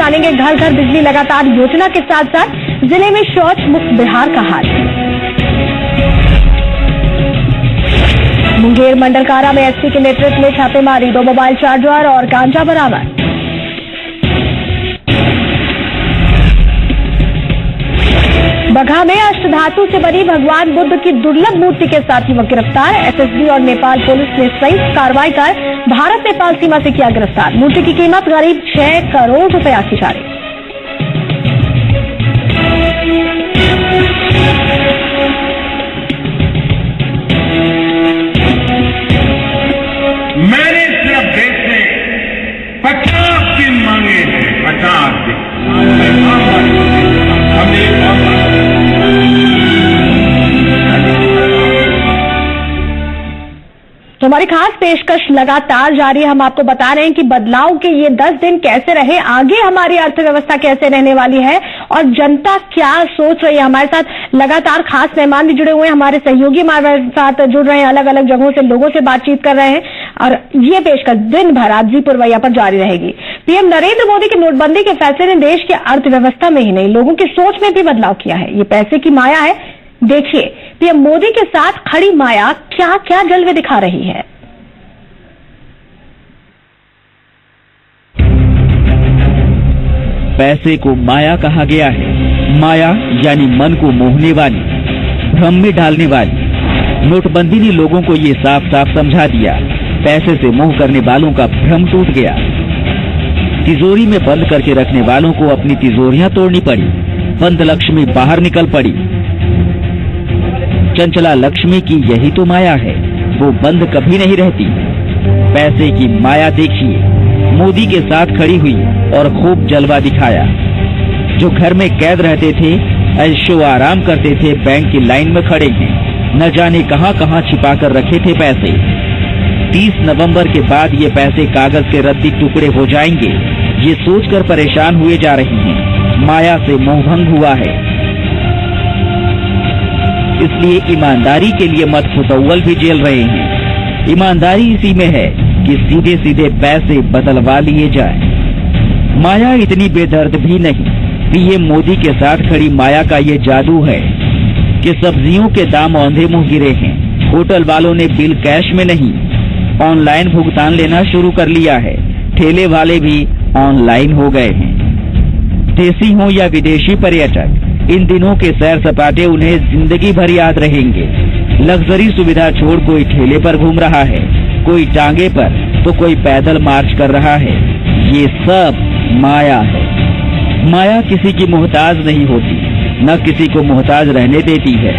जानेंगे घर घर बिजली लगातार योजना के साथ साथ जिले में शौच मुक्त बिहार का हाल। मुंगेर मंडल कारा में एसपी के नेतृत्व में छापेमारी, 2 मोबाइल चार्जर और गांजा बरामद। बगहा में अष्टधातु से बनी भगवान बुद्ध की दुर्लभ मूर्ति के साथ युवक गिरफ्तार। एसएसबी और नेपाल पुलिस ने संयुक्त कार्रवाई कर भारत नेपाल सीमा से किया गिरफ्तार। मूर्ति की कीमत करीब 6 करोड़ रुपए आंकी जा रही। मैंने सिर्फ देश से 50 दिन मांगे हैं, 50 दिन। हमने तो हमारी खास पेशकश लगातार जारी है। हम आपको बता रहे हैं कि बदलाव के ये 10 दिन कैसे रहे, आगे हमारी अर्थव्यवस्था कैसे रहने वाली है और जनता क्या सोच रही है। हमारे साथ लगातार खास मेहमान भी जुड़े हुए हैं, हमारे सहयोगी हमारे साथ जुड़ रहे हैं, अलग अलग जगहों से लोगों से बातचीत कर रहे हैं और ये पेशकश दिन भर आज जी पुरवैया पर जारी रहेगी। पीएम नरेंद्र मोदी के नोटबंदी के फैसले ने देश की अर्थव्यवस्था में ही नहीं, लोगों की सोच में भी बदलाव किया है। ये पैसे की माया है। देखिए पीएम मोदी के साथ खड़ी माया क्या क्या जलवे दिखा रही है। पैसे को माया कहा गया है। माया यानी मन को मोहने वाली, भ्रम में डालने वाली। नोटबंदी ने लोगों को ये साफ साफ समझा दिया। पैसे से मोह करने वालों का भ्रम टूट गया। तिजोरी में बंद करके रखने वालों को अपनी तिजोरियां तोड़नी पड़ी। बंद लक्ष्मी बाहर निकल पड़ी। चंचला लक्ष्मी की यही तो माया है, वो बंद कभी नहीं रहती। पैसे की माया देखिए, मोदी के साथ खड़ी हुई और खूब जलवा दिखाया। जो घर में कैद रहते थे, ऐशो आराम करते थे, बैंक की लाइन में खड़े हैं। न जाने कहां कहां छिपा कर रखे थे पैसे। 30 नवंबर के बाद ये पैसे कागज के रद्दी टुकड़े हो जाएंगे, ये सोचकर परेशान हुए जा रहे हैं। माया से मोहभंग हुआ है। इसलिए ईमानदारी के लिए मत फुतौल भी जेल रहे हैं। ईमानदारी इसी में है कि सीधे सीधे पैसे बदलवा लिए जाए। माया इतनी बेदर्द भी नहीं। पीएम मोदी के साथ खड़ी माया का ये जादू है कि सब्जियों के दाम औंधे मुंह गिरे हैं। होटल वालों ने बिल कैश में नहीं, ऑनलाइन भुगतान लेना शुरू कर लिया है। ठेले वाले भी ऑनलाइन हो गए हैं। देसी हो या विदेशी पर्यटक, इन दिनों के सैर सपाटे उन्हें जिंदगी भर याद रहेंगे। लग्जरी सुविधा छोड़ कोई ठेले पर घूम रहा है, कोई टांगे पर तो कोई पैदल मार्च कर रहा है। ये सब माया है। माया किसी की मोहताज नहीं होती, न किसी को मोहताज रहने देती है।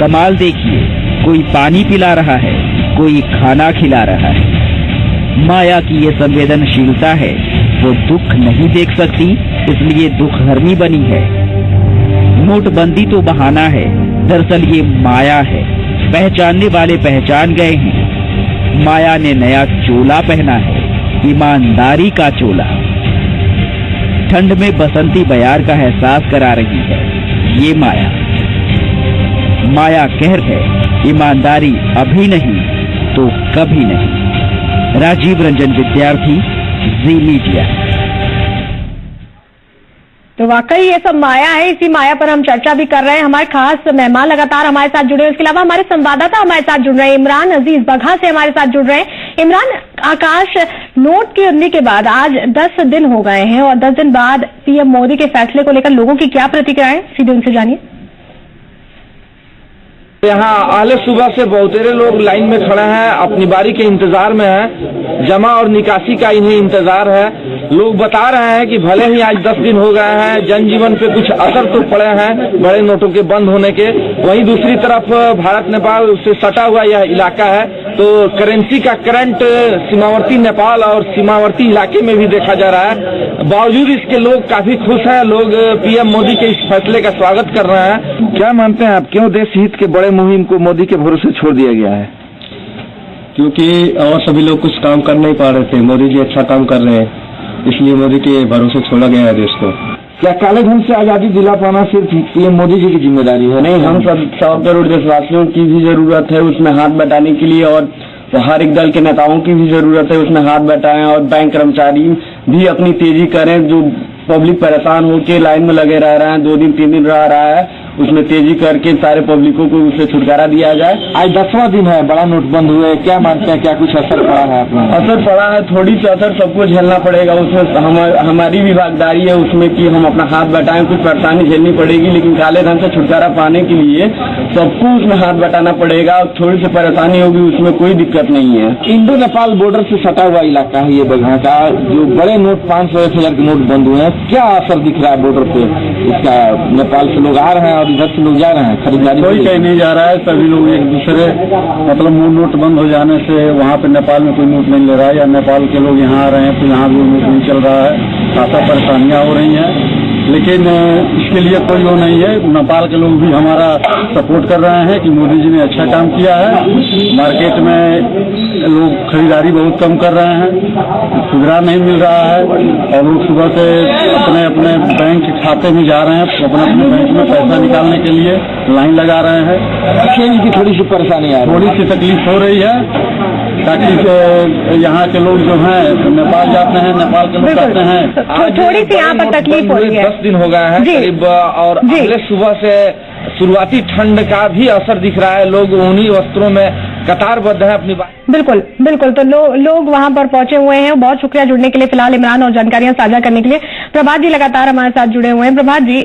कमाल देखिए, कोई पानी पिला रहा है, कोई खाना खिला रहा है। माया की ये संवेदनशीलता है, वो दुख नहीं देख सकती, इसलिए दुखहर्मी बनी है। नोटबंदी तो बहाना है, दरअसल ये माया है। पहचानने वाले पहचान गए हैं। माया ने नया चोला पहना है, ईमानदारी का चोला। ठंड में बसंती बयार का एहसास करा रही है ये माया। माया कहर है, ईमानदारी अभी नहीं तो कभी नहीं। राजीव रंजन विद्यार्थी, जी मीडिया। तो वाकई ये सब माया है। इसी माया पर हम चर्चा भी कर रहे हैं। हमारे खास मेहमान लगातार हमारे साथ जुड़े हैं। इसके अलावा हमारे संवाददाता हमारे साथ जुड़ रहे हैं। इमरान अजीज बगहा से हमारे साथ जुड़ रहे हैं। इमरान, आकाश, नोट की बंदी के बाद आज 10 दिन हो गए हैं और 10 दिन बाद पीएम मोदी के फैसले को लेकर लोगों की क्या प्रतिक्रिया है, सीधे उनसे जानिए। यहाँ आहले सुबह से बहुतेरे लोग लाइन में खड़े हैं, अपनी बारी के इंतजार में हैं। जमा और निकासी का इन्हें इंतजार है। लोग बता रहे हैं कि भले ही आज 10 दिन हो गए हैं, जनजीवन पे कुछ असर तो पड़े हैं बड़े नोटों के बंद होने के। वहीं दूसरी तरफ भारत नेपाल से सटा हुआ यह इलाका है, तो करेंसी का करंट सीमावर्ती नेपाल और सीमावर्ती इलाके में भी देखा जा रहा है। बावजूद इसके लोग काफी खुश हैं। लोग पीएम मोदी के इस फैसले का स्वागत कर रहे हैं। क्या मानते हैं आप, क्यों देश हित के बड़े मुहिम को मोदी के भरोसे छोड़ दिया गया है? क्योंकि और सभी लोग कुछ काम कर नहीं पा रहे थे, मोदी जी अच्छा काम कर रहे हैं, इसलिए मोदी के भरोसे छोड़ा गया है देश को। क्या काले धन से आजादी दिला पाना सिर्फ पीएम मोदी जी की जिम्मेदारी है? नहीं, हम सब 100 करोड़ देशवासियों की भी जरूरत है उसमें हाथ बटाने के लिए, और हर एक दल के नेताओं की भी जरूरत है उसमें हाथ बटाएं, और बैंक कर्मचारी भी अपनी तेजी करें, जो पब्लिक परेशान होकर लाइन में लगे रह रहे हैं, 2 दिन 3 दिन रह रहा है, उसमें तेजी करके सारे पब्लिकों को उससे छुटकारा दिया जाए। आज 10वां दिन है, बड़ा नोट बंद हुए, क्या मानते हैं, क्या कुछ असर पड़ा है आपको? असर पड़ा है, थोड़ी सी असर सबको झेलना पड़ेगा, उसमें हमारी भी भागीदारी है उसमें कि हम अपना हाथ बटाएं, कुछ परेशानी झेलनी पड़ेगी, लेकिन काले धन से छुटकारा पाने के लिए सबको उसमें हाथ बटाना पड़ेगा। थोड़ी सी परेशानी होगी, उसमें कोई दिक्कत नहीं है। इंडो नेपाल बॉर्डर से सटा हुआ इलाका है ये बगहा का, जो बड़े नोट 500-1000 के नोट बंद हुए हैं, क्या असर दिख रहा है बॉर्डर पे इसका? नेपाल से लोग आ रहे हैं और इधर से लोग जा रहे हैं, खरीदारी कोई कहीं नहीं जा रहा है, सभी लोग एक दूसरे मतलब नोट बंद हो जाने से वहाँ पे नेपाल में कोई नोट नहीं ले रहा है, या नेपाल के लोग यहाँ आ रहे हैं तो यहाँ भी नोट नहीं चल रहा है, खासा परेशानियाँ हो रही हैं। लेकिन इसके लिए कोई वो नहीं है, नेपाल के लोग भी हमारा सपोर्ट कर रहे हैं कि मोदी जी ने अच्छा काम किया है। मार्केट में लोग खरीदारी बहुत कम कर रहे हैं, खुदरा नहीं मिल रहा है, और लोग सुबह से अपने अपने बैंक खाते में जा रहे हैं, अपने अपने बैंक में पैसा निकालने के लिए लाइन लगा रहे हैं। खेल की थोड़ी सी परेशानी आ रही है, थोड़ी सी तकलीफ हो रही है, ताकि यहाँ के लोग जो हैं नेपाल जाते हैं, नेपाल के लोग जाते हैं। थोड़ी सी यहाँ पर तकलीफ हो रही है। 10 दिन हो गया है करीब, और अगले सुबह से शुरुआती ठंड का भी असर दिख रहा है। लोग उन्हीं वस्त्रों में कतारबद्ध है अपनी बात। बिल्कुल बिल्कुल, तो लोग वहां पर पहुंचे हुए हैं। बहुत शुक्रिया जुड़ने के लिए फिलहाल इमरान, और जानकारियां साझा करने के लिए। प्रभात जी लगातार हमारे साथ जुड़े हुए हैं। प्रभात जी,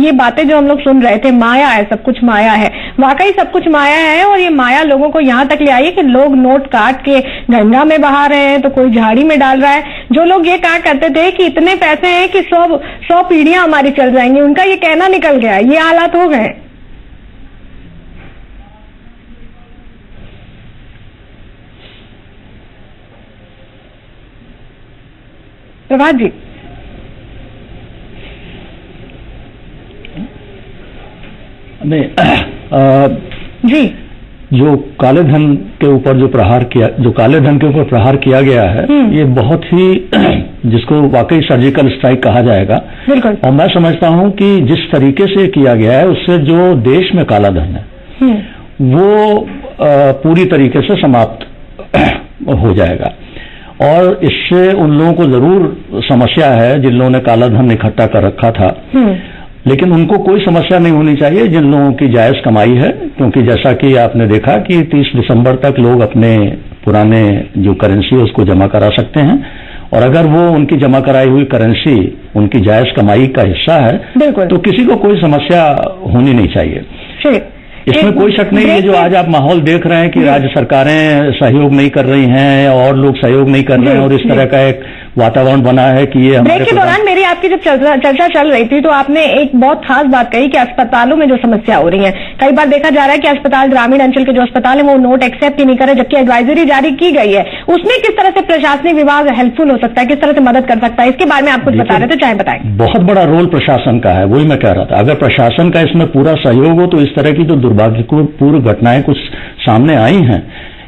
ये बातें जो हम लोग सुन रहे थे, माया है, सब कुछ माया है, वाकई सब कुछ माया है, और ये माया लोगों को यहाँ तक ले आई है कि लोग नोट काट के गंगा में बहा रहे हैं, तो कोई झाड़ी में डाल रहा है। जो लोग ये कहा करते थे कि इतने पैसे हैं कि 100 पीढ़ियां हमारी चल जाएंगी, उनका ये कहना निकल गया, ये हालात हो गए। प्रभात जी, नहीं जी, जो काले धन के ऊपर जो काले धन के ऊपर प्रहार किया गया है, ये बहुत ही जिसको वाकई सर्जिकल स्ट्राइक कहा जाएगा। बिल्कुल। और मैं समझता हूं कि जिस तरीके से किया गया है, उससे जो देश में काला धन है वो पूरी तरीके से समाप्त हो जाएगा। और इससे उन लोगों को जरूर समस्या है जिन लोगों ने काला धन इकट्ठा कर रखा था, लेकिन उनको कोई समस्या नहीं होनी चाहिए जिन लोगों की जायज कमाई है, क्योंकि जैसा कि आपने देखा कि 30 दिसंबर तक लोग अपने पुराने जो करेंसी है उसको जमा करा सकते हैं, और अगर वो उनकी जमा कराई हुई करेंसी उनकी जायज कमाई का हिस्सा है तो किसी को कोई समस्या होनी नहीं चाहिए। इसमें कोई शक नहीं है। जो आज आप माहौल देख रहे हैं कि राज्य सरकारें सहयोग नहीं कर रही हैं और लोग सहयोग नहीं कर रहे हैं, और इस तरह का एक वातावरण बना है कि ये ब्रेक के दौरान मेरी आपकी जब चर्चा चल रही थी तो आपने एक बहुत खास बात कही कि अस्पतालों में जो समस्या हो रही है, कई बार देखा जा रहा है कि अस्पताल, ग्रामीण अंचल के जो अस्पताल है वो नोट एक्सेप्ट ही नहीं करे, जबकि एडवाइजरी जारी की गई है। उसमें किस तरह से प्रशासनिक विभाग हेल्पफुल हो सकता है, किस तरह से मदद कर सकता है, इसके बारे में आप कुछ बता रहे थे, चाहे बताएं। बहुत बड़ा रोल प्रशासन का है, वही मैं कह रहा था। अगर प्रशासन का इसमें पूरा सहयोग हो तो इस तरह की जो दुर्भाग्यपूर्ण घटनाएं कुछ सामने आई हैं,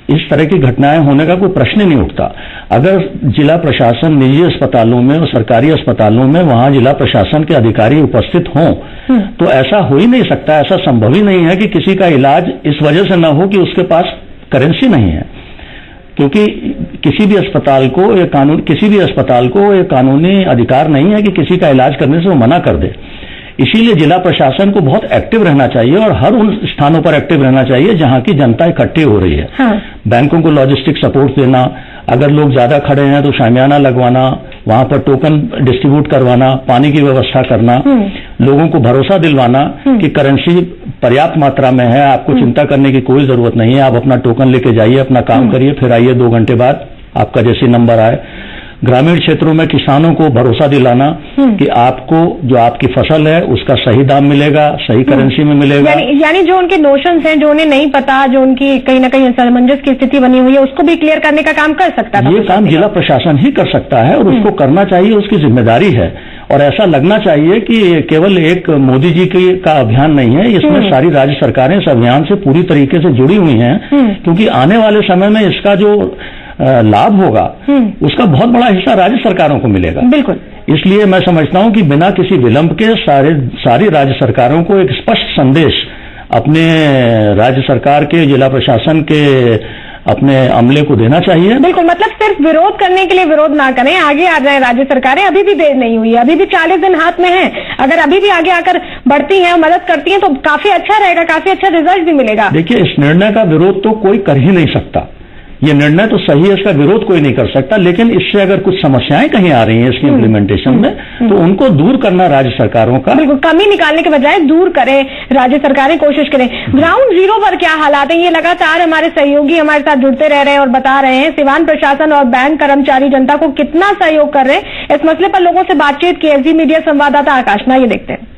इस तरह की घटनाएं होने का कोई प्रश्न नहीं उठता। अगर जिला प्रशासन निजी अस्पतालों में और सरकारी अस्पतालों में वहां जिला प्रशासन के अधिकारी उपस्थित हों तो ऐसा हो ही नहीं सकता, ऐसा संभव ही नहीं है कि किसी का इलाज इस वजह से न हो कि उसके पास करेंसी नहीं है, क्योंकि किसी भी अस्पताल को ये कानूनी अधिकार नहीं है कि किसी का इलाज करने से वो मना कर दे। इसीलिए जिला प्रशासन को बहुत एक्टिव रहना चाहिए और हर उन स्थानों पर एक्टिव रहना चाहिए जहां की जनता इकट्ठी हो रही है। बैंकों को लॉजिस्टिक सपोर्ट देना, अगर लोग ज्यादा खड़े हैं तो शामियाना लगवाना, वहां पर टोकन डिस्ट्रीब्यूट करवाना, पानी की व्यवस्था करना, लोगों को भरोसा दिलवाना कि करेंसी पर्याप्त मात्रा में है, आपको चिंता करने की कोई जरूरत नहीं है, आप अपना टोकन लेके जाइए, अपना काम करिए, फिर आइए 2 घंटे बाद आपका जैसे नंबर आए। ग्रामीण क्षेत्रों में किसानों को भरोसा दिलाना कि आपको जो आपकी फसल है उसका सही दाम मिलेगा, सही करेंसी में मिलेगा। यानी जो उनके नोशंस हैं, जो उन्हें नहीं पता, जो उनकी कहीं ना कहीं असमंजस की स्थिति बनी हुई है, उसको भी क्लियर करने का काम कर सकता है। ये काम जिला प्रशासन ही कर सकता है और उसको करना चाहिए, उसकी जिम्मेदारी है। और ऐसा लगना चाहिए कि केवल एक मोदी जी का अभियान नहीं है, इसमें सारी राज्य सरकारें इस अभियान से पूरी तरीके से जुड़ी हुई हैं, क्योंकि आने वाले समय में इसका जो लाभ होगा उसका बहुत बड़ा हिस्सा राज्य सरकारों को मिलेगा। बिल्कुल। इसलिए मैं समझता हूं कि बिना किसी विलंब के सारी राज्य सरकारों को एक स्पष्ट संदेश अपने राज्य सरकार के, जिला प्रशासन के अपने अमले को देना चाहिए। बिल्कुल, मतलब सिर्फ विरोध करने के लिए विरोध ना करें, आगे आ जाए राज्य सरकारें। अभी भी देर नहीं हुई है, अभी भी 40 दिन हाथ में है। अगर अभी भी आगे आकर बढ़ती हैं और मदद करती हैं तो काफी अच्छा रहेगा, काफी अच्छा रिजल्ट भी मिलेगा। देखिए, इस निर्णय का विरोध तो कोई कर ही नहीं सकता, ये निर्णय तो सही है, इसका विरोध कोई नहीं कर सकता, लेकिन इससे अगर कुछ समस्याएं कहीं आ रही हैं इसकी इम्प्लीमेंटेशन में, तो उनको दूर करना राज्य सरकारों का। बिल्कुल, कमी निकालने के बजाय दूर करें, राज्य सरकारें कोशिश करें। ग्राउंड जीरो पर क्या हालात हैं, ये लगातार हमारे सहयोगी हमारे साथ जुड़ते रह रहे हैं और बता रहे हैं सिवान प्रशासन और बैंक कर्मचारी जनता को कितना सहयोग कर रहे हैं। इस मसले पर लोगों से बातचीत की एसडी मीडिया संवाददाता आकाश ना, ये देखते हैं।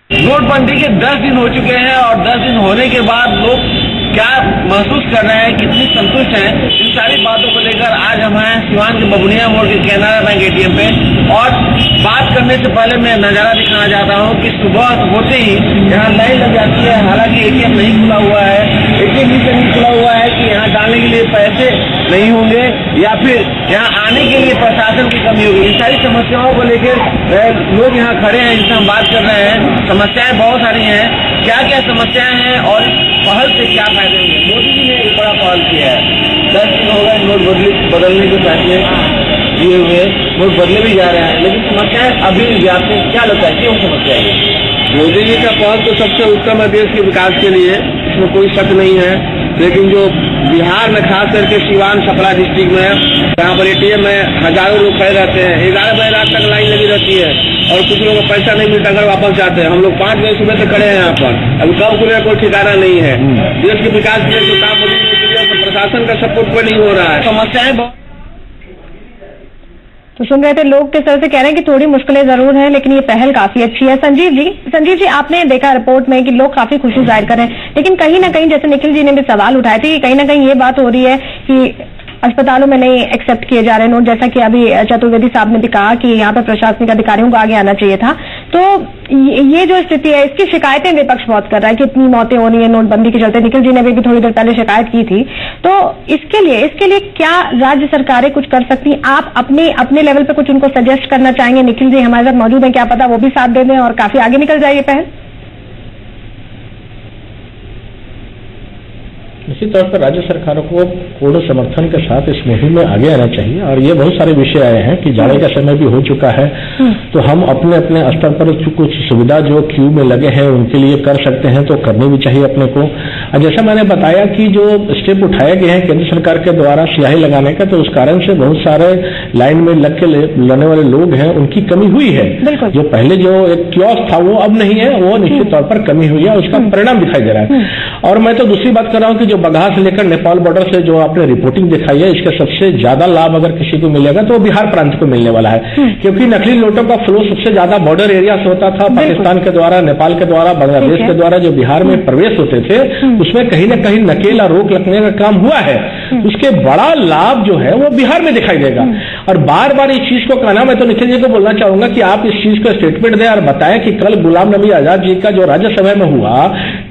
नोटबंदी के 10 दिन हो चुके हैं और 10 दिन होने के बाद लोग क्या महसूस कर रहे हैं, कितनी संतुष्ट हैं, इन सारी बातों को लेकर आज हम हैं सिवान के बबुनिया मोड़ के केनरा बैंक एटीएम पे। और बात करने से पहले मैं नजारा दिखाना चाहता हूं कि सुबह होते ही यहाँ लाइन लग जाती है। हालांकि एटीएम नहीं खुला हुआ है, एटीएम भी नहीं खुला हुआ है कि यहाँ डालने के लिए पैसे नहीं होंगे या फिर यहाँ आने के लिए प्रशासन की कमी होगी। इन सारी समस्याओं को लेकर लोग यहाँ खड़े हैं, जिससे हम बात कर रहे हैं। समस्याएं बहुत सारी हैं, क्या क्या समस्याएं हैं और पहल से क्या फायदे होंगे। मोदी जी ने एक बड़ा पहल किया है, 10 दिन हो गए नोट बदलने के फैसले दिए हुए, नोट बदले भी जा रहे हैं, लेकिन समस्याएं अभी भी जाते हैं। क्या लगता है क्यों समस्या है? मोदी जी का पहल तो सबसे उत्तम है देश के विकास के लिए, इसमें कोई शक नहीं है। लेकिन जो बिहार में खास करके सिवान छपरा डिस्ट्रिक्ट में यहाँ पर एटीएम में हजारों लोग खड़े रहते हैं, 11 बजे रात तक लाइन लगी रहती है और कुछ लोगों को पैसा नहीं मिलता, अगर वापस जाते हैं। हम लोग 5 बजे सुबह से खड़े हैं यहाँ पर, अभी कब खुले कोई ठिकाना नहीं है। देश के विकास के लिए जो काम मोदी जी ने किया, प्रशासन का सपोर्ट कोई नहीं हो रहा है। समस्याएं बहुत। तो सुन रहे थे लोग किस तरह से कह रहे हैं कि थोड़ी मुश्किलें जरूर हैं, लेकिन ये पहल काफी अच्छी है। संजीव जी आपने देखा रिपोर्ट में कि लोग काफी खुशी जाहिर कर रहे हैं, लेकिन कहीं ना कहीं जैसे निखिल जी ने भी सवाल उठाए थे कि कहीं ना कहीं ये बात हो रही है कि अस्पतालों में नहीं एक्सेप्ट किए जा रहे नोट, जैसा कि अभी चतुर्वेदी साहब ने भी कहा कि यहाँ पर प्रशासनिक अधिकारियों को आगे आना चाहिए था। तो ये जो स्थिति है, इसकी शिकायतें विपक्ष बहुत कर रहा है कि इतनी मौतें हो रही है नोटबंदी के चलते। निखिल जी ने भी थोड़ी देर पहले शिकायत की थी। तो इसके लिए क्या राज्य सरकारें कुछ कर सकती हैं? आप अपने लेवल पे कुछ उनको सजेस्ट करना चाहेंगे? निखिल जी हमारे साथ मौजूद हैं, क्या पता वो भी साथ दे दें और काफी आगे निकल जाए ये पहल। निश्चित तौर पर राज्य सरकारों को पूर्ण समर्थन के साथ इस मुहिम में आगे आना चाहिए। और ये बहुत सारे विषय आए हैं कि जाने का समय भी हो चुका है, तो हम अपने अपने स्तर पर कुछ सुविधा जो क्यू में लगे हैं उनके लिए कर सकते हैं, तो करनी भी चाहिए अपने को। जैसा मैंने बताया कि जो स्टेप उठाए गए हैं केंद्र सरकार के द्वारा स्याही लगाने का, तो उस कारण से बहुत सारे लाइन में लग के लेने वाले लोग हैं उनकी कमी हुई है। जो पहले जो एक कियोस्क था वो अब नहीं है, वो निश्चित तौर पर कमी हुई है, उसका परिणाम दिखाई दे रहा है। और मैं तो दूसरी बात कर रहा हूँ कि जो बगहा से लेकर नेपाल बॉर्डर से जो आपने रिपोर्टिंग दिखाई है, इसका सबसे ज्यादा लाभ अगर किसी को मिलेगा तो बिहार प्रांत को मिलने वाला है, क्योंकि नकली नोटों का फ्लो सबसे ज्यादा बॉर्डर एरिया से होता था। पाकिस्तान के द्वारा, नेपाल के द्वारा, बांग्लादेश के द्वारा जो बिहार में प्रवेश होते थे, उसमें कहीं न कहीं नकेल और रोक लगने का काम हुआ है। उसके बड़ा लाभ जो है वो बिहार में दिखाई देगा। और बार बार इस चीज को कहना, मैं तो निखिल जी को बोलना चाहूंगा कि आप इस चीज का स्टेटमेंट दें और बताएं कि कल गुलाम नबी आजाद जी का जो राज्यसभा में हुआ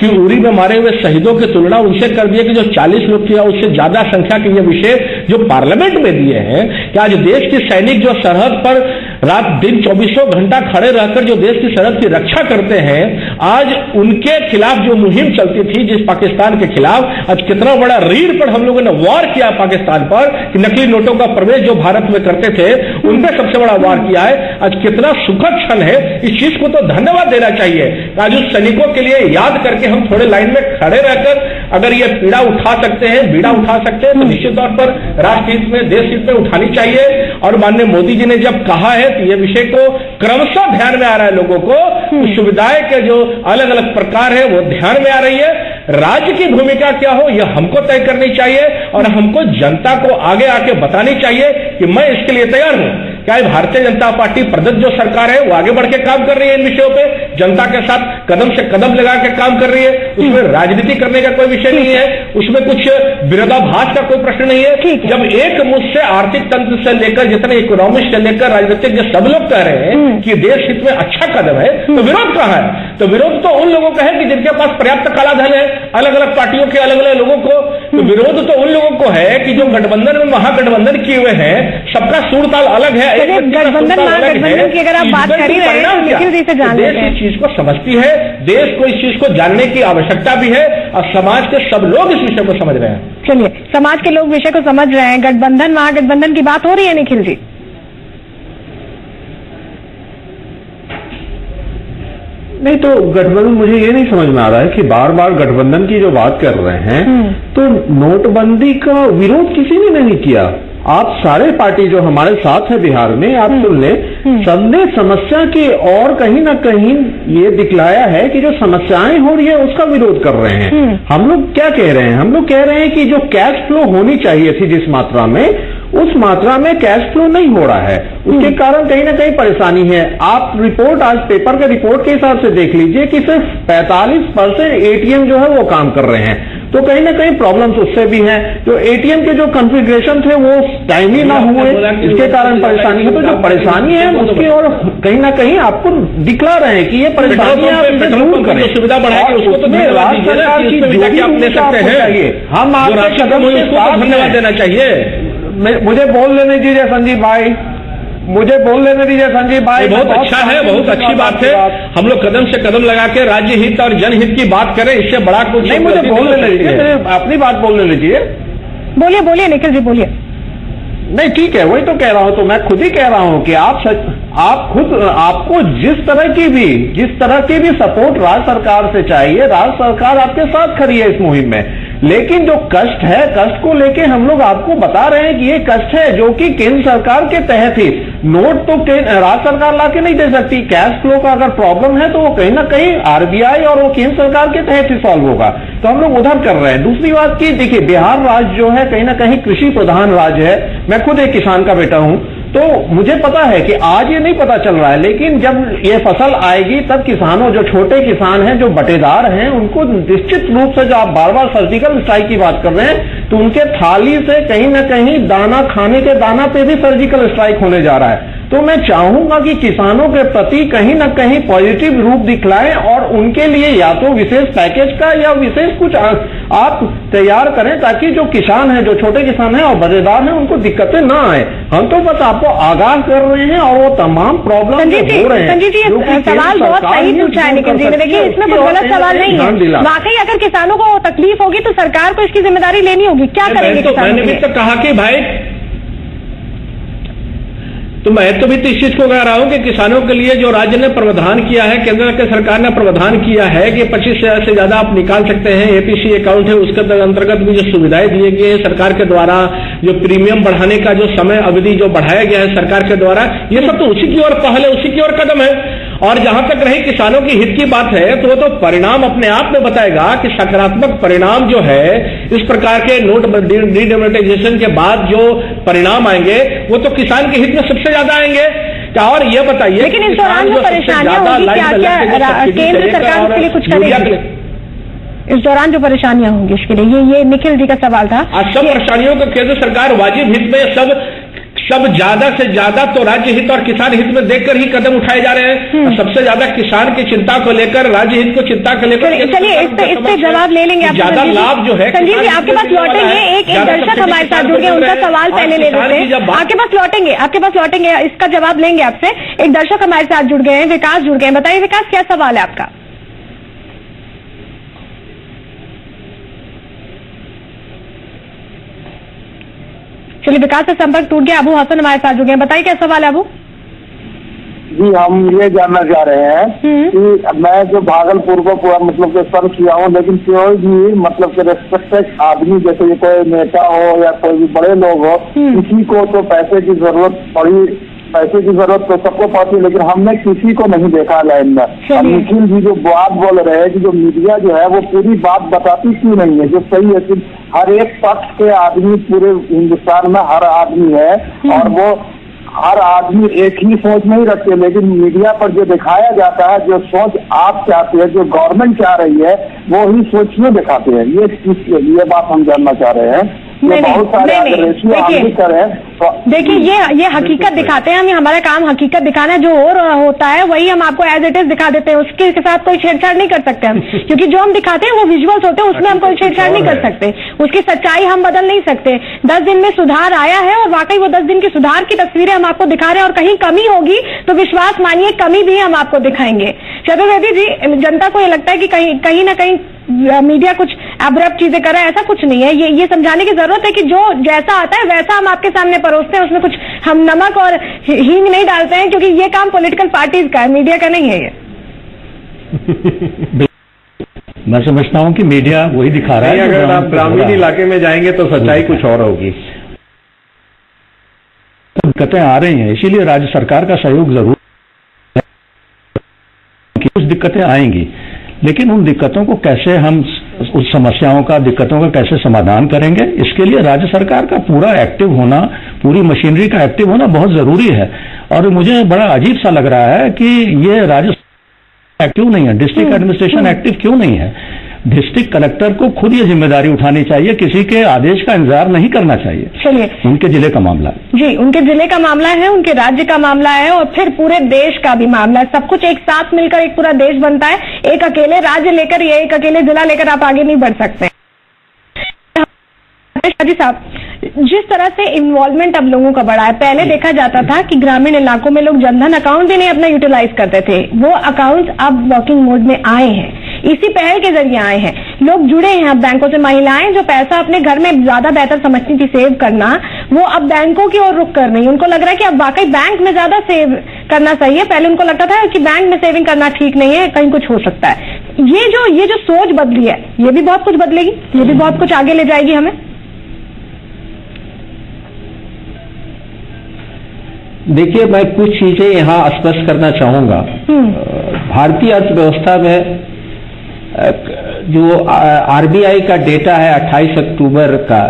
कि उरी में मारे हुए शहीदों की तुलना उनसे कर दिए कि जो 40 लोग किया, उससे ज्यादा संख्या के ये विषय जो पार्लियामेंट में दिए हैं कि आज देश के सैनिक जो सरहद पर रात दिन 24 घंटा खड़े रहकर जो देश की सरहद की रक्षा करते हैं, आज उनके खिलाफ जो मुहिम चलती थी जिस पाकिस्तान के खिलाफ, आज कितना बड़ा रीढ़ पर हम लोगों ने वार किया पाकिस्तान पर कि नकली नोटों का प्रवेश जो भारत में करते थे उन पर सबसे बड़ा वार किया है। आज कितना सुखद क्षण है, इस चीज को तो धन्यवाद देना चाहिए। आज उस सैनिकों के लिए याद करके हम थोड़े लाइन में खड़े रहकर अगर ये पीड़ा उठा सकते हैं, बीड़ा उठा सकते हैं, तो निश्चित तौर पर राष्ट्र हित में, देश हित में उठानी चाहिए। और माननीय मोदी जी ने जब कहा है तो ये विषय को क्रमशः ध्यान में आ रहा है, लोगों को सुविधाएं के जो अलग अलग प्रकार है वो ध्यान में आ रही है। राज्य की भूमिका क्या हो यह हमको तय करनी चाहिए और हमको जनता को आगे आके बतानी चाहिए कि मैं इसके लिए तैयार हूं। चाहे भारतीय जनता पार्टी प्रदत्त जो सरकार है वो आगे बढ़ के काम कर रही है इन विषयों पे, जनता के साथ कदम से कदम लगा के काम कर रही है, उसमें राजनीति करने का कोई विषय नहीं है, उसमें कुछ विरोधाभास का कोई प्रश्न नहीं है। जब एक मुझसे आर्थिक तंत्र से लेकर जितने इकोनॉमिस्ट से लेकर राजनीतिक जो सब लोग कह रहे हैं कि देश हित में अच्छा कदम है, तो विरोध कहां है? तो विरोध तो उन लोगों का है कि जिनके पास पर्याप्त काला धन है, अलग अलग पार्टियों के अलग अलग लोगों को तो विरोध तो उन लोगों को है कि जो गठबंधन में महागठबंधन किए हुए हैं, सबका सुर ताल अलग है, गठबंधन महागठबंधन की अगर आप बात कर ही रहे हैं, निखिल जी से जान लेते हैं। देश इस चीज को समझती है, देश को इस चीज को जानने की आवश्यकता भी है और समाज के सब लोग इस विषय को समझ रहे हैं। चलिए, समाज के लोग विषय को समझ रहे हैं, गठबंधन महागठबंधन की बात हो रही है निखिल जी? नहीं, तो गठबंधन, मुझे ये नहीं समझ में आ रहा है कि बार बार गठबंधन की जो बात कर रहे हैं, तो नोटबंदी का विरोध किसी ने नहीं किया। आप सारे पार्टी जो हमारे साथ है बिहार में, आप सुन ले, सबने समस्या की और कहीं ना कहीं ये दिखलाया है कि जो समस्याएं हो रही है उसका विरोध कर रहे हैं। हम लोग क्या कह रहे हैं? हम लोग कह रहे हैं कि जो कैश फ्लो होनी चाहिए थी जिस मात्रा में, उस मात्रा में कैश फ्लो नहीं हो रहा है, उसके कारण कहीं ना कहीं परेशानी है। आप रिपोर्ट आज पेपर के रिपोर्ट के हिसाब से देख लीजिए कि सिर्फ 45% एटीएम जो है वो काम कर रहे हैं, तो कहीं ना कहीं प्रॉब्लम्स उससे भी हैं। जो एटीएम के जो कॉन्फ़िगरेशन थे वो टाइमली ना हुए, इसके कारण परेशानी है। तो जो परेशानी है उसकी और कहीं ना कहीं आपको दिखला रहे हैं कि ये परेशानी दूर करें, सुविधा बढ़ाएगी, उसको तो राज्य सरकार की जो भी आप ले सकते हैं, हम आपके कदम से धन्यवाद देना चाहिए। मुझे बोल लेने दीजिए संजीव भाई, मुझे बोल लेने दीजिए संजीव भाई। बहुत अच्छा है, बहुत अच्छी बात है। हम लोग कदम से कदम लगा के राज्य हित और जनहित की बात करें, इससे बड़ा कुछ नहीं। मुझे बोल लेने दीजिए, अपनी बात बोलने लीजिए। बोलिए बोलिए निखिल जी, बोलिए। नहीं, ठीक है, वही तो कह रहा हूं। तो मैं खुद ही कह रहा हूं कि आपको जिस तरह की भी सपोर्ट राज्य सरकार से चाहिए, राज्य सरकार आपके साथ खड़ी है इस मुहिम में। लेकिन जो कष्ट है, कष्ट को लेके हम लोग आपको बता रहे हैं कि ये कष्ट है जो कि केंद्र सरकार के तहत ही, नोट तो राज्य सरकार लाके नहीं दे सकती। कैश फ्लो का अगर प्रॉब्लम है तो वो कहीं ना कहीं आरबीआई और वो केंद्र सरकार के तहत ही सॉल्व होगा। तो हम लोग उधर कर रहे हैं। दूसरी बात की, देखिए, बिहार राज्य जो है कहीं ना कहीं कृषि प्रधान राज्य है। मैं खुद एक किसान का बेटा हूं, तो मुझे पता है कि आज ये नहीं पता चल रहा है, लेकिन जब ये फसल आएगी तब किसानों, जो छोटे किसान हैं, जो बटेदार हैं, उनको निश्चित रूप से, जो आप बार बार सर्जिकल स्ट्राइक की बात कर रहे हैं, तो उनके थाली से कहीं ना कहीं दाना, खाने के दाना पे भी सर्जिकल स्ट्राइक होने जा रहा है। तो मैं चाहूंगा कि किसानों के प्रति कहीं ना कहीं पॉजिटिव रूप दिखलाएं और उनके लिए या तो विशेष पैकेज का या विशेष कुछ आप तैयार करें, ताकि जो किसान है, जो छोटे किसान हैं और बटेदार हैं, उनको दिक्कतें ना आए। हम तो बस आपको आगाह कर रहे हैं और वो तमाम प्रॉब्लम हो रहे हैं। संजीव जी, सवाल बहुत सही पूछा है निखिल जी ने। देखिए, इसमें कोई गलत सवाल नहीं है। वाकई अगर किसानों को तकलीफ होगी तो सरकार को इसकी जिम्मेदारी लेनी होगी। क्या करेंगे किसानों? मैंने भी तो कहा कि भाई, तो मैं तो भी इस चीज को कह रहा हूं कि किसानों के लिए जो राज्य ने प्रावधान किया है, केंद्र के सरकार ने प्रावधान किया है कि 25,000 से ज्यादा आप निकाल सकते हैं, एपीसी अकाउंट है, उसके अंतर्गत भी जो सुविधाएं दिए गए हैं सरकार के द्वारा, जो प्रीमियम बढ़ाने का जो समय अवधि जो बढ़ाया गया है सरकार के द्वारा, ये सब तो उसी की ओर पहल है, उसी की ओर कदम है। और जहां तक रही किसानों की हित की बात है, तो वो तो परिणाम अपने आप में बताएगा कि सकारात्मक परिणाम जो है इस प्रकार के नोट डिमोनेटाइजेशन के बाद जो परिणाम आएंगे वो तो किसान के हित में सबसे ज्यादा आएंगे। और ये बताइए, लेकिन इस दौरान जो परेशानियां होगी, क्या केंद्र सरकार उसके लिए कुछ करेगी? इस दौरान जो परेशानियां होंगी उसके लिए, ये निखिल जी का सवाल था। सब परेशानियों को केंद्र सरकार वाजिब हित में सब ज्यादा से ज्यादा तो राज्य हित और किसान हित में देखकर ही कदम उठाए जा रहे हैं। सबसे ज्यादा किसान की चिंता को लेकर, राज्य हित को चिंता को लेकर। चलिए, इस पे जवाब ले लेंगे। ज्यादा लाभ जो है संजीव जी, आपके पास लौटेंगे। एक दर्शक हमारे साथ जुड़ गए, उनका सवाल पहले ले लेते हैं। आपके पास लौटेंगे, इसका जवाब लेंगे आपसे। एक दर्शक हमारे साथ जुड़ गए हैं, विकास जुड़ गए हैं। बताइए विकास, क्या सवाल है आपका? चलिए, विकास से संपर्क टूट गया। अबू हसन हमारे साथ जुड़ गए हैं। बताइए क्या सवाल है अबू? जी, हम ये जानना चाह रहे हैं कि मैं जो भागलपुर को पूरा मतलब के सर्व किया हूँ, लेकिन कोई भी मतलब के रेस्पेक्टेड आदमी, जैसे कोई नेता हो या कोई भी बड़े लोग हो, किसी को तो पैसे की जरूरत पड़ी, पैसे की जरूरत तो सबको पड़ती, लेकिन हमने किसी को नहीं देखा लाइन में। निखिल जी जो बात बोल रहे हैं कि जो मीडिया जो है वो पूरी बात बताती क्यों नहीं है, जो सही है कि हर एक पक्ष के आदमी पूरे हिंदुस्तान में हर आदमी है और वो हर आदमी एक ही सोच नहीं रखते, लेकिन मीडिया पर जो दिखाया जाता है, जो सोच आप चाहते हैं, जो गवर्नमेंट चाह रही है, वो ही सोच में दिखाते हैं। ये बात हम जानना चाह रहे हैं। नहीं, बहुत सारे नहीं, नहीं, रेशियो हम भी करें तो देखिए ये हकीकत दिखाते हैं, हम हमारा काम हकीकत दिखाना है, जो होता है वही हम आपको एज इट इज दिखा देते हैं, उसके साथ कोई छेड़छाड़ नहीं कर सकते हम, क्योंकि जो हम दिखाते हैं वो विजुअल्स होते हैं, उसमें हम कोई छेड़छाड़ नहीं कर सकते, उसकी सच्चाई हम बदल नहीं सकते। 10 दिन में सुधार आया है और वाकई वो 10 दिन की सुधार की तस्वीरें हम आपको दिखा रहे हैं, और कहीं कमी होगी तो विश्वास मानिए कमी भी हम आपको दिखाएंगे। चतुर्वेदी जी, जनता को ये लगता है कि कहीं ना कहीं मीडिया कुछ अब्रप्ट चीजें कर रहा है, ऐसा कुछ नहीं है। ये समझाने की जरूरत है कि जो जैसा आता है वैसा हम आपके सामने परोसते हैं, उसमें कुछ हम नमक और हींग नहीं डालते हैं, क्योंकि ये काम पॉलिटिकल पार्टीज का है, मीडिया का नहीं है ये। मैं समझता हूं कि मीडिया वही दिखा रहा है। अगर आप ग्रामीण इलाके में जाएंगे तो सच्चाई कुछ और होगी। दिक्कतें आ रही हैं, इसीलिए राज्य सरकार का सहयोग जरूर है कि कुछ दिक्कतें आएंगी, लेकिन उन दिक्कतों को कैसे हम उस समस्याओं का दिक्कतों का कैसे समाधान करेंगे, इसके लिए राज्य सरकार का पूरा एक्टिव होना, पूरी मशीनरी का एक्टिव होना बहुत जरूरी है। और मुझे बड़ा अजीब सा लग रहा है कि ये राज्य एक्टिव नहीं है, डिस्ट्रिक्ट एडमिनिस्ट्रेशन एक्टिव क्यों नहीं है। डिस्ट्रिक्ट कलेक्टर को खुद ये जिम्मेदारी उठानी चाहिए, किसी के आदेश का इंतजार नहीं करना चाहिए। चलिए, उनके जिले का मामला है जी, उनके जिले का मामला है, उनके राज्य का मामला है, और फिर पूरे देश का भी मामला है। सब कुछ एक साथ मिलकर एक पूरा देश बनता है। एक अकेले राज्य लेकर या एक अकेले जिला लेकर आप आगे नहीं बढ़ सकते। जी साहब, जिस तरह से इन्वॉल्वमेंट अब लोगों का बढ़ा है, पहले देखा जाता था कि ग्रामीण इलाकों में लोग जनधन अकाउंट भी नहीं अपना यूटिलाइज करते थे, वो अकाउंट अब वर्किंग मोड में आए हैं, इसी पहल के जरिए आए हैं। लोग जुड़े हैं अब बैंकों से। महिलाएं जो पैसा अपने घर में ज्यादा बेहतर समझती थी सेव करना, वो अब बैंकों की ओर रुख कर रही है। उनको लग रहा है कि अब वाकई बैंक में ज्यादा सेव करना सही है। पहले उनको लगता था कि बैंक में सेविंग करना ठीक नहीं है, कहीं कुछ हो सकता है। ये जो सोच बदली है, ये भी बहुत कुछ बदलेगी, ये भी बहुत कुछ आगे ले जाएगी हमें। देखिए, मैं कुछ चीजें यहाँ स्पष्ट करना चाहूंगा। भारतीय अर्थव्यवस्था में जो आरबीआई का डेटा है 28 अक्टूबर का,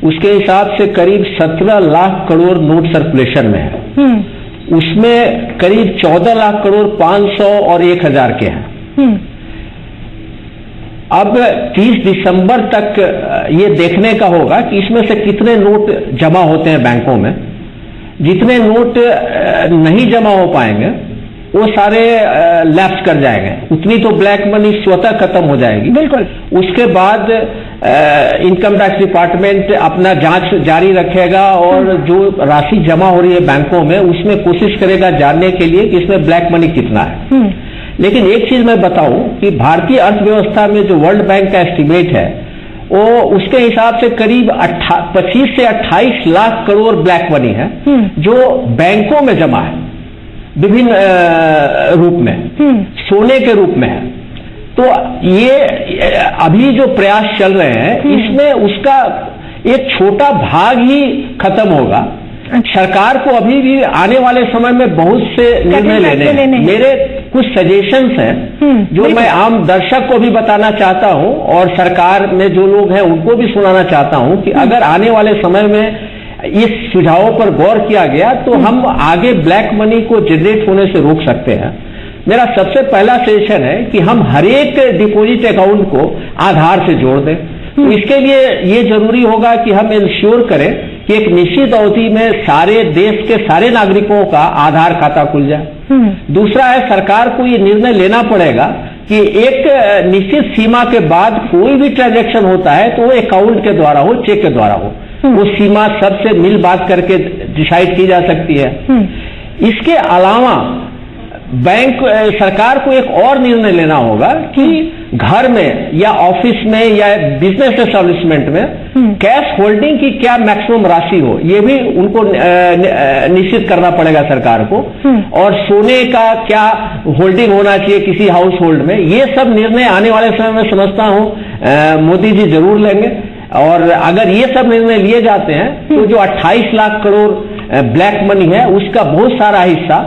उसके हिसाब से करीब 17 लाख करोड़ नोट सर्कुलेशन में है। उसमें करीब 14 लाख करोड़ 500 और 1000 के हैं। अब 30 दिसंबर तक ये देखने का होगा कि इसमें से कितने नोट जमा होते हैं बैंकों में। जितने नोट नहीं जमा हो पाएंगे वो सारे लैप्स कर जाएंगे, उतनी तो ब्लैक मनी स्वतः खत्म हो जाएगी। बिल्कुल। उसके बाद इनकम टैक्स डिपार्टमेंट अपना जांच जारी रखेगा और जो राशि जमा हो रही है बैंकों में उसमें कोशिश करेगा जानने के लिए कि इसमें ब्लैक मनी कितना है। लेकिन एक चीज मैं बताऊं कि भारतीय अर्थव्यवस्था में जो वर्ल्ड बैंक का एस्टिमेट है वो उसके हिसाब से करीब 25 से 28 लाख करोड़ ब्लैक मनी है जो बैंकों में जमा है, विभिन्न रूप में, सोने के रूप में है। तो ये अभी जो प्रयास चल रहे हैं इसमें उसका एक छोटा भाग ही खत्म होगा। सरकार को अभी भी आने वाले समय में बहुत से निर्णय लेने हैं। मेरे कुछ सजेशंस हैं जो मैं आम दर्शक को भी बताना चाहता हूं और सरकार में जो लोग हैं उनको भी सुनाना चाहता हूं कि अगर आने वाले समय में इस सुझावों पर गौर किया गया तो हम आगे ब्लैक मनी को जनरेट होने से रोक सकते हैं। मेरा सबसे पहला सजेशन है कि हम हर एक डिपॉजिट अकाउंट को आधार से जोड़ दें। तो इसके लिए ये जरूरी होगा कि हम इंश्योर करें कि एक निश्चित अवधि में सारे देश के सारे नागरिकों का आधार खाता खुल जाए। दूसरा है, सरकार को ये निर्णय लेना पड़ेगा कि एक निश्चित सीमा के बाद कोई भी ट्रांजैक्शन होता है तो वो अकाउंट के द्वारा हो, चेक के द्वारा हो, वो सीमा सबसे मिल बात करके डिसाइड की जा सकती है। इसके अलावा बैंक सरकार को एक और निर्णय लेना होगा कि घर में या ऑफिस में या बिजनेस एस्टेब्लिशमेंट में कैश होल्डिंग की क्या मैक्सिमम राशि हो, ये भी उनको निश्चित करना पड़ेगा सरकार को। और सोने का क्या होल्डिंग होना चाहिए किसी हाउस होल्ड में, ये सब निर्णय आने वाले समय में समझता हूं मोदी जी जरूर लेंगे। और अगर ये सब निर्णय लिए जाते हैं तो जो 28 लाख करोड़ ब्लैक मनी है उसका बहुत सारा हिस्सा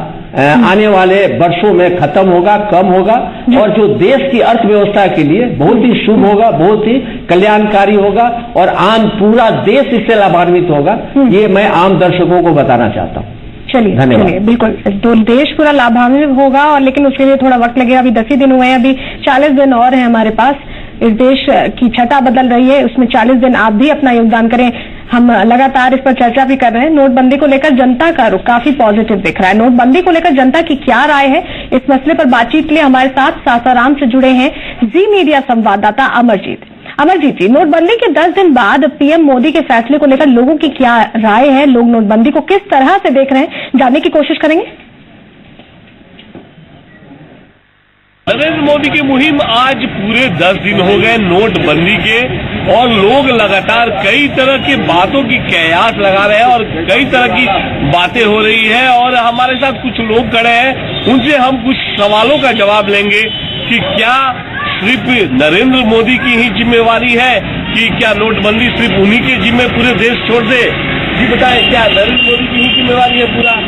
आने वाले वर्षों में खत्म होगा, कम होगा, और जो देश की अर्थव्यवस्था के लिए बहुत ही शुभ होगा, बहुत ही कल्याणकारी होगा और आम पूरा देश इससे लाभान्वित होगा। ये मैं आम दर्शकों को बताना चाहता हूँ। चलिए, धन्यवाद। बिल्कुल, तो देश पूरा लाभान्वित होगा, और लेकिन उसके लिए थोड़ा वक्त लगेगा। अभी 10 ही दिन हुए हैं, अभी 40 दिन और है हमारे पास। इस देश की छटा बदल रही है, उसमें 40 दिन आप भी अपना योगदान करें। हम लगातार इस पर चर्चा भी कर रहे हैं। नोटबंदी को लेकर जनता का रुख काफी पॉजिटिव दिख रहा है। नोटबंदी को लेकर जनता की क्या राय है, इस मसले पर बातचीत के लिए हमारे साथ सासाराम से जुड़े हैं जी मीडिया संवाददाता अमरजीत जी। नोटबंदी के 10 दिन बाद पीएम मोदी के फैसले को लेकर लोगों की क्या राय है, लोग नोटबंदी को किस तरह से देख रहे हैं, जानने की कोशिश करेंगे। नरेंद्र मोदी की मुहिम आज पूरे 10 दिन हो गए नोटबंदी के, और लोग लगातार कई तरह की बातों की कयास लगा रहे हैं और कई तरह की बातें हो रही है। और हमारे साथ कुछ लोग खड़े हैं, उनसे हम कुछ सवालों का जवाब लेंगे कि क्या सिर्फ नरेंद्र मोदी की ही जिम्मेवारी है, कि क्या नोटबंदी सिर्फ उन्हीं के जिम्मे पूरे देश छोड़ दे। जी बताएं, क्या नरेंद्र मोदी की ही जिम्मेवारी है पूरा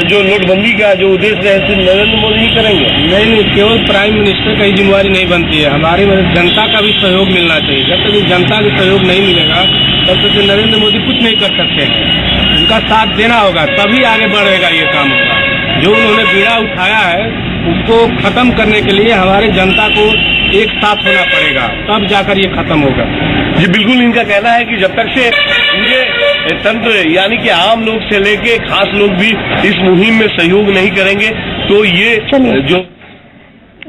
जो नोटबंदी का जो उद्देश्य है सिर्फ नरेंद्र मोदी ही करेंगे? नहीं, केवल प्राइम मिनिस्टर का ही जिम्मेवारी नहीं बनती है, हमारी जनता का भी सहयोग मिलना चाहिए। जब तक जनता का सहयोग नहीं मिलेगा तब तक नरेंद्र मोदी कुछ नहीं कर सकते हैं। उनका साथ देना होगा, तभी आगे बढ़ेगा ये काम होगा। जो उन्होंने बीड़ा उठाया है उसको खत्म करने के लिए हमारे जनता को एक साथ होना पड़ेगा, तब जाकर ये खत्म होगा। जी बिल्कुल, इनका कहना है कि जब तक से पूरे तंत्र यानी कि आम लोग से लेके खास लोग भी इस मुहिम में सहयोग नहीं करेंगे तो ये जो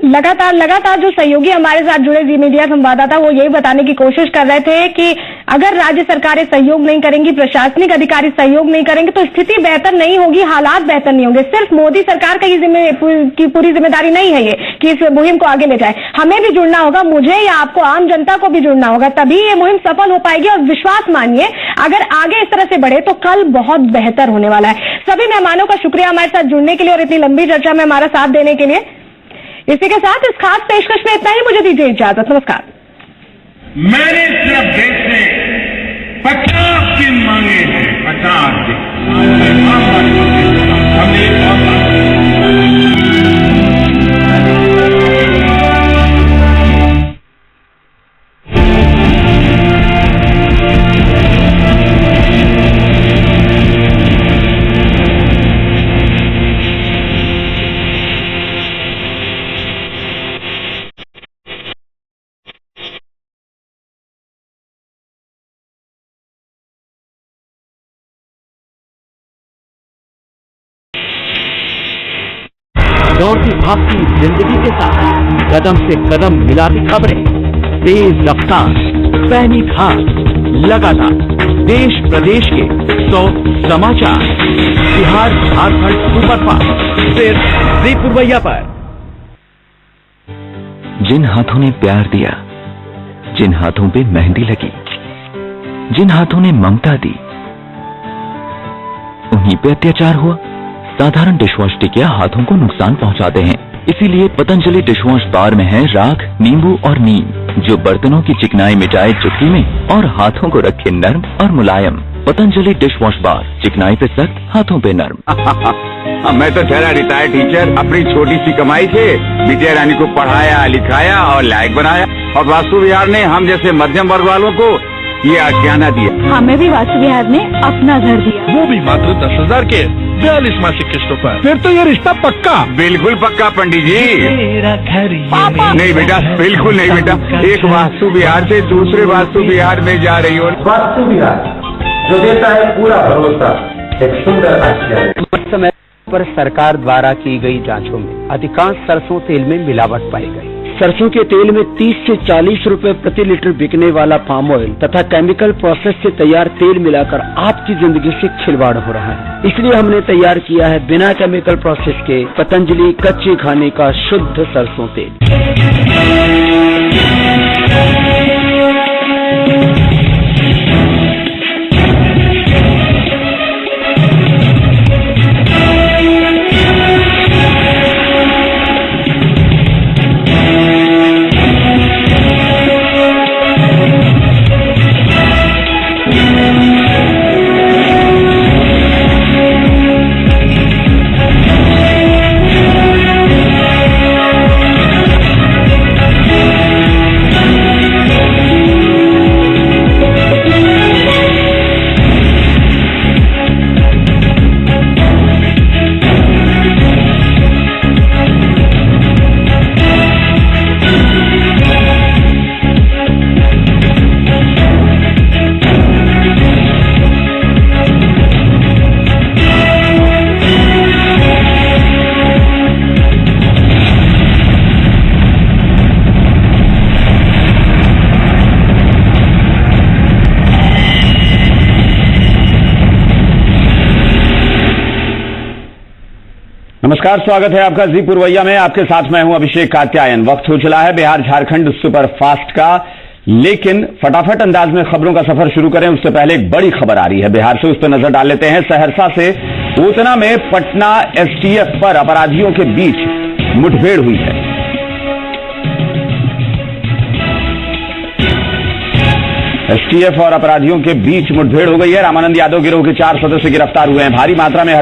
लगातार जो सहयोगी हमारे साथ जुड़े जी मीडिया संवाददाता वो यही बताने की कोशिश कर रहे थे कि अगर राज्य सरकारें सहयोग नहीं करेंगी, प्रशासनिक अधिकारी सहयोग नहीं करेंगे तो स्थिति बेहतर नहीं होगी, हालात बेहतर नहीं होंगे। सिर्फ मोदी सरकार का की पूरी जिम्मेदारी नहीं है ये कि इस मुहिम को आगे ले जाए, हमें भी जुड़ना होगा, मुझे या आपको आम जनता को भी जुड़ना होगा, तभी ये मुहिम सफल हो पाएगी। और विश्वास मानिए, अगर आगे इस तरह से बढ़े तो कल बहुत बेहतर होने वाला है। सभी मेहमानों का शुक्रिया हमारे साथ जुड़ने के लिए और इतनी लंबी चर्चा में हमारा साथ देने के लिए। इसी के साथ इस खास पेशकश में इतना ही, मुझे दीजिए इजाजत, नमस्कार। मैंने सिर्फ देश से 50 दिन मांगे हैं, 50 दिन। हमने एक दौड़ती भागती जिंदगी के साथ कदम से कदम मिलाती खबरें, तेज रफ्तार, पैनी धार, लगातार देश प्रदेश के 100 समाचार, बिहार झारखंड सुपरफास्ट सिर्फ जी पुरवैया पर। जिन हाथों ने प्यार दिया, जिन हाथों पे मेहंदी लगी, जिन हाथों ने ममता दी, उन्हीं पे अत्याचार हुआ। साधारण डिशवॉश टिकिया हाथों को नुकसान पहुंचाते हैं, इसीलिए पतंजलि डिशवॉश बार में है राख, नींबू और नीम, जो बर्तनों की चिकनाई मिटाए चुटकी में और हाथों को रखे नर्म और मुलायम। पतंजलि डिशवॉश बार, चिकनाई पे सख्त, हाथों पे नर्म। मैं तो ठहरा रिटायर्ड टीचर, अपनी छोटी सी कमाई से विजय रानी को पढ़ाया, लिखाया और लायक बनाया, और वास्तु विहार ने हम जैसे मध्यम वर्ग वालों को ये आशियाना दिया। हमें भी वास्तु विहार ने अपना घर दिया, वो भी मात्र 10,000 के 42 मासिक किस्तों पर। फिर तो ये रिश्ता पक्का, बिल्कुल पक्का पंडित जी। नहीं बेटा, बिल्कुल नहीं बेटा, एक वास्तु विहार से दूसरे वास्तु विहार में जा रही हो। वास्तु विहार जो देता है पूरा भरोसा, एक सुंदर आशियाना। समय पर सरकार द्वारा की गई जांचों में अधिकांश सरसों तेल में मिलावट पाई गई। सरसों के तेल में 30 से 40 रुपए प्रति लीटर बिकने वाला पाम ऑयल तथा केमिकल प्रोसेस से तैयार तेल मिलाकर आपकी जिंदगी से खिलवाड़ हो रहा है। इसलिए हमने तैयार किया है बिना केमिकल प्रोसेस के पतंजलि कच्चे खाने का शुद्ध सरसों तेल। नमस्कार, स्वागत है आपका जी पुरवैया में। आपके साथ मैं हूं अभिषेक कात्यायन। वक्त हो चला है बिहार झारखंड सुपर फास्ट का, लेकिन फटाफट अंदाज में खबरों का सफर शुरू करें उससे पहले एक बड़ी खबर आ रही है बिहार से, उस पर नजर डाल लेते हैं। सहरसा से ऊतना में पटना एसटीएफ पर अपराधियों के बीच मुठभेड़ हुई है। एसटीएफ और अपराधियों के बीच मुठभेड़ हो गई है। रामानंद यादव गिरोह के 4 सदस्य गिरफ्तार हुए हैं। भारी मात्रा में हथियार